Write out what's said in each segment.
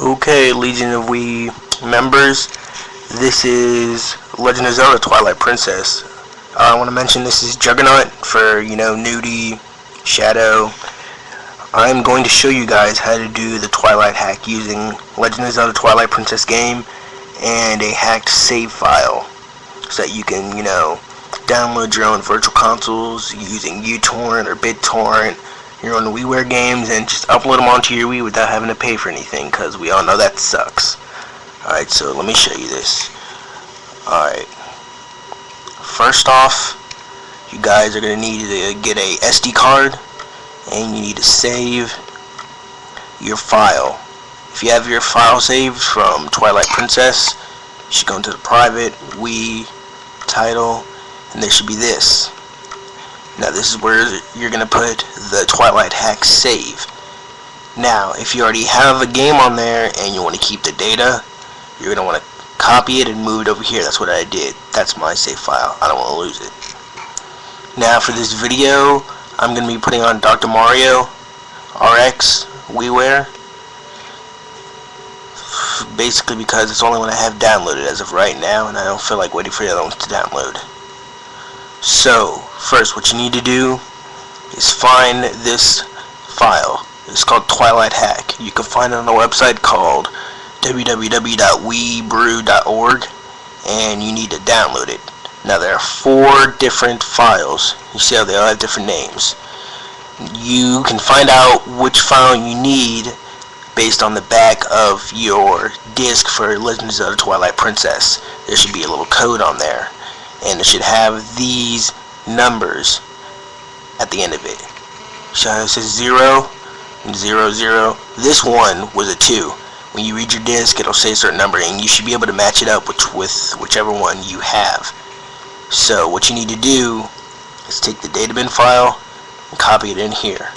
Okay, Legion of We members, this is Legend of Zelda Twilight Princess. I want to mention this is Jugg4n4ut for, Nudie, Shadow. I'm going to show you guys how to do the Twilight hack using Legend of Zelda Twilight Princess game and a hacked save file so that you can, download your own virtual consoles using uTorrent or BitTorrent, your own WiiWare games, and just upload them onto your Wii without having to pay for anything, because we all know that sucks. Alright, so let me show you this. Alright, first off, you guys are going to need to get a SD card, and you need to save your file. If you have your file saved from Twilight Princess, you should go into the private Wii title, and there should be this. Now this is where you're going to put the Twilight hack save. Now if you already have a game on there and you want to keep the data, you're going to want to copy it and move it over here. That's what I did. That's my save file. I don't want to lose it. Now for this video, I'm going to be putting on Dr. Mario RX WiiWare, basically because it's the only one I have downloaded as of right now, and I don't feel like waiting for the other ones to download. So first, what you need to do is find this file. It's called Twilight Hack. You can find it on a website called www.weebrew.org, and you need to download it. Now there are 4 different files. You see how they all have different names. You can find out which file you need based on the back of your disc for Legend of Zelda Twilight Princess. There should be a little code on there, and it should have these numbers at the end of it. So it says 0 and 0, 0. This one was a 2. When you read your disc, it'll say a certain number, and you should be able to match it up with whichever one you have. So what you need to do is take the data bin file and copy it in here.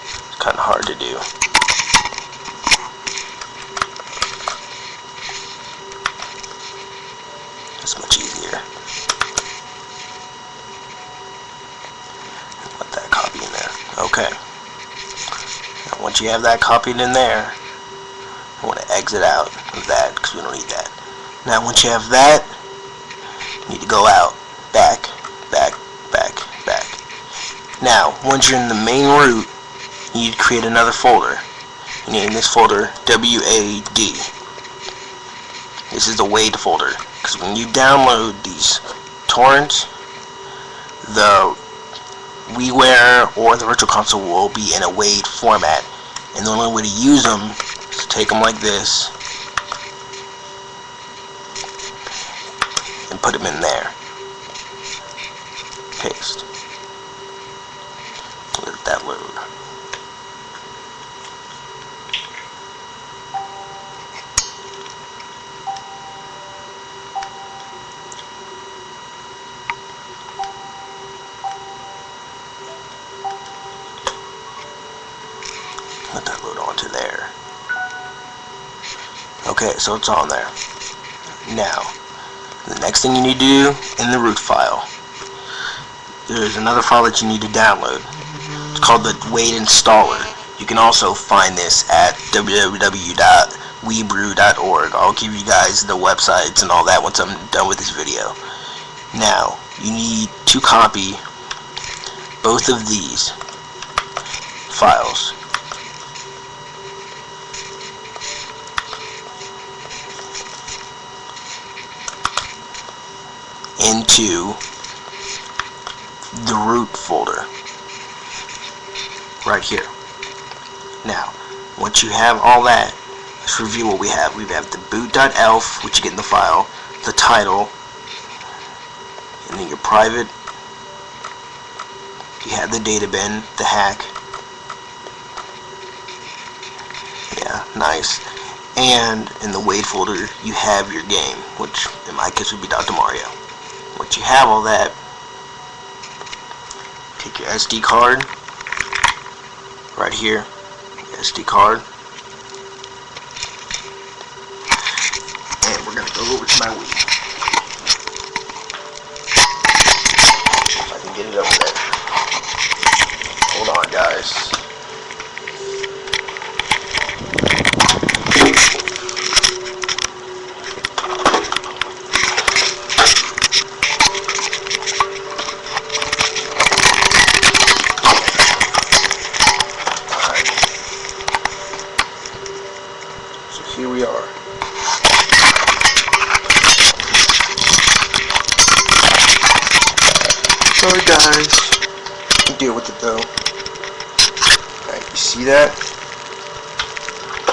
It's kind of hard to do. It's much easier. Let that copy in there. Okay. Now once you have that copied in there, I want to exit out of that because we don't need that. Now once you have that, you need to go out, back, back, back, back. Now once you're in the main root, you need to create another folder. You name this folder WAD. This is the WAD folder, because when you download these torrents, the WiiWare or the Virtual Console will be in a WAD format, and the only way to use them is to take them like this and put them in there. Paste. Let that load. Let that load onto there. Okay, so it's on there. Now, the next thing you need to do in the root file, there's another file that you need to download. It's called the WAD installer. You can also find this at www.weebrew.org. I'll give you guys the websites and all that once I'm done with this video. Now, you need to copy both of these files. Into the root folder right here. Now once you have all that, let's review what we have. We have the boot.elf, which you get in the file, the title, and then your private. You have the data bin, the hack. Yeah, nice. And in the WAD folder you have your game, which in my case would be Dr. Mario. Once you have all that, take your SD card, right here, SD card, and we're going to go over to my Wii. If I can get it over there. Hold on, guys. Sorry guys. Deal with it though. Alright, you see that?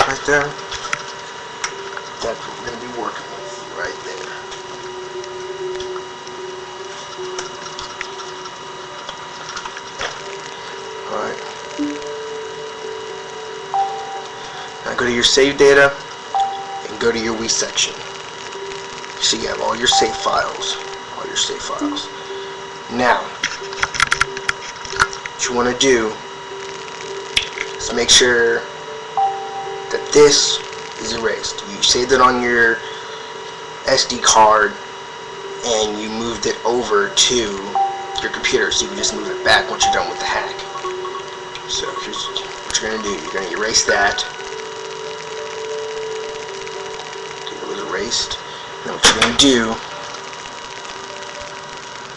Right there? That's what we're going to be working with right there. Alright. Now go to your save data and go to your Wii section. So you have all your save files. All your save files. Now, what you want to do is make sure that this is erased. You saved it on your SD card and you moved it over to your computer, so you can just move it back once you're done with the hack. So here's what you're going to do. You're going to erase that. Okay, it was erased. Now what you're going to do,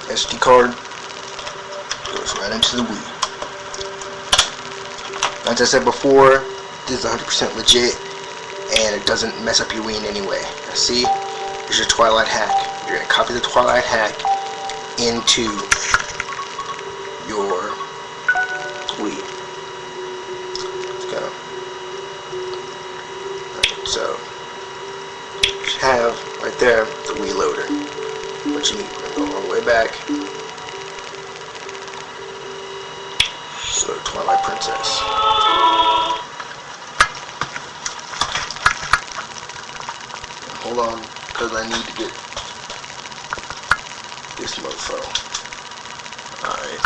SD card goes right into the Wii. As I said before, this is 100% legit and it doesn't mess up your Wii in any way. Now see, here's your Twilight hack. You're going to copy the Twilight hack into your Wii. Let's go. Alright, so you have right there the Wii loader. What you need, we're going to go all the way back. So Twilight Princess. Hold on, because I need to get this mofo. Alright.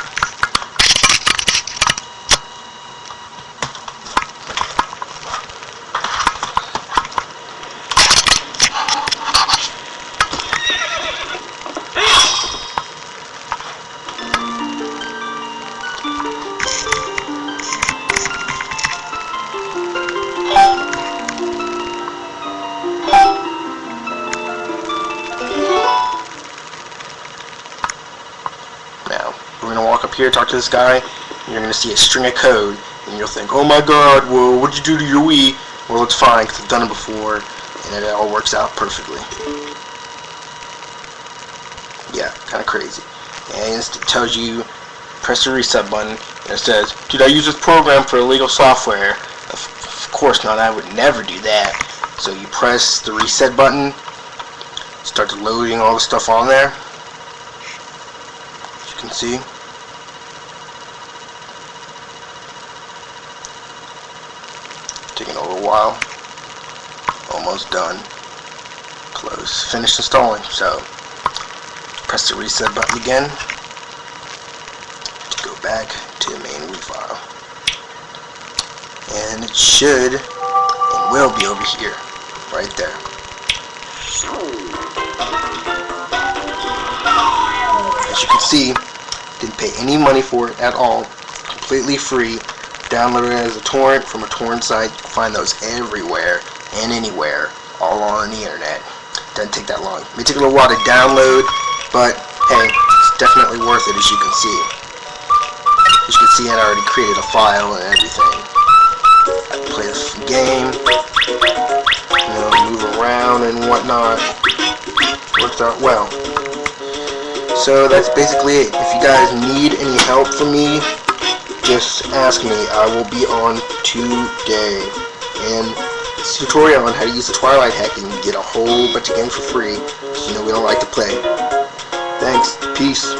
Now, we're going to walk up here, talk to this guy, and you're going to see a string of code, and you'll think, oh my god, well, what'd you do to your Wii? Well, it's fine, because I've done it before, and it all works out perfectly. Yeah, kind of crazy. And it tells you, press the reset button, and it says, did I use this program for illegal software? Of course not, I would never do that. So you press the reset button, start loading all the stuff on there. As you can see. Taking a little while. Almost done. Close. Finished installing. So press the reset button again to go back to the main Wii file. And it should and will be over here. Right there. As you can see, didn't pay any money for it at all. Completely free. Downloaded it as a torrent from a torrent site. You can find those everywhere and anywhere, all on the internet. Doesn't take that long. It may take a little while to download, but hey, it's definitely worth it, as you can see. As you can see, I already created a file and everything. I can play this game, you know, move around and whatnot. Worked out well. So that's basically it. If you guys need any help from me, just ask me. I will be on today. And it's a tutorial on how to use the Twilight hack, and you get a whole bunch of games for free. You know we don't like to play. Thanks. Peace.